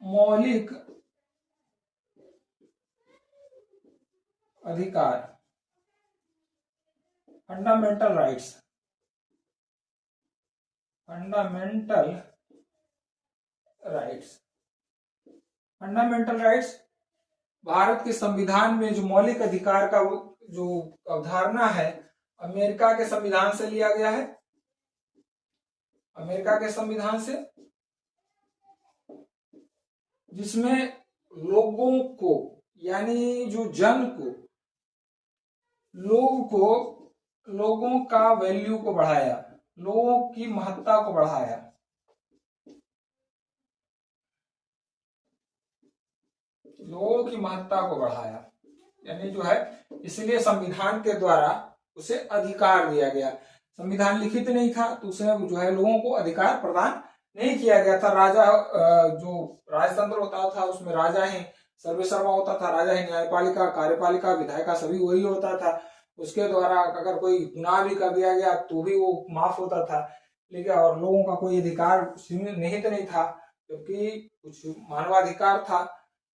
मौलिक अधिकार, fundamental rights, fundamental rights. Fundamental rights Bharat के संविधान में जो मौलिक अधिकार का जो अवधारणा है, अमेरिका के संविधान से लिया गया है। अमेरिका के संविधान से, जिसमें लोगों को, यानी जो जन को, लोगों का वैल्यू को बढ़ाया, लोगों की महत्ता को बढ़ाया। लोगों की महत्ता को बढ़ाया, यानी जो है, इसलिए संविधान के द्वारा उसे अधिकार दिया गया। संविधान लिखित नहीं था तो उसमें जो है लोगों को अधिकार प्रदान नहीं किया गया था। राजा, जो राजतंत्र होता था उसमें राजा ही सर्वे सर्वा होता था, राजा ही न्यायपालिका, कार्यपालिका, विधायिका सभी वही होता था। उसके द्वारा अगर कोई गुनाह भी कर दिया गया तो भी वो माफ होता था, लेकिन और लोगों का कोई अधिकार निहित नहीं था, क्योंकि कुछ मानवाधिकार था।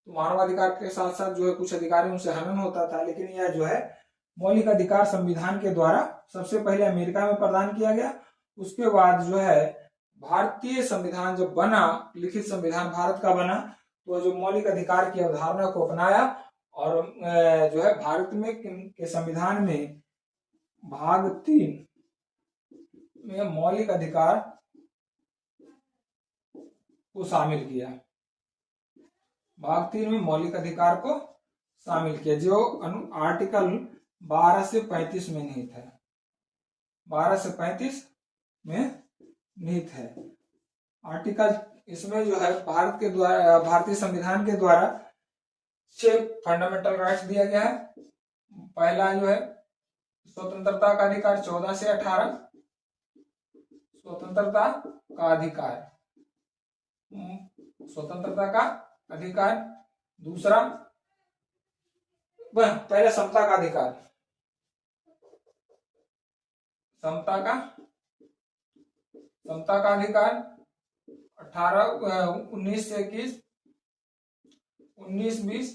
तो मानवाधिकार के साथ साथ जो है कुछ अधिकारों से हनन होता था। लेकिन यह जो है मौलिक अधिकार संविधान के द्वारा सबसे पहले अमेरिका में प्रदान किया गया। उसके बाद जो है भारतीय संविधान जब बना, लिखित संविधान भारत का बना, तो जो मौलिक अधिकार की अवधारणा को अपनाया और जो है भारत में के संविधान में भाग 3 में मौलिक अधिकार को शामिल किया। भाग 3 में मौलिक अधिकार को शामिल किया, जो आर्टिकल 12 से 35 में निहित है। 12 से 35 में निहित है आर्टिकल। इसमें जो है भारत के द्वारा, भारतीय संविधान के द्वारा 6 फंडामेंटल राइट्स दिया गया है। पहला जो है स्वतंत्रता का अधिकार 14 से 18, स्वतंत्रता का अधिकार, स्वतंत्रता का अधिकार। दूसरा, पहले समता का अधिकार, समता का अधिकार 19 से 21, 19-20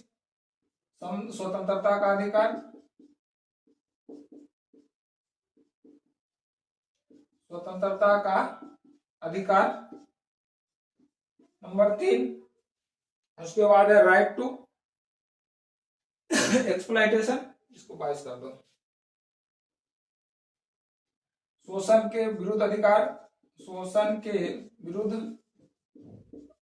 स्वतंत्रता का अधिकार, स्वतंत्रता का अधिकार। नंबर 3, उसके बाद है राइट टू एक्सप्लॉइटेशन, इसको 22 कर दो। शोषण के विरुद्ध अधिकार, शोषण के विरुद्ध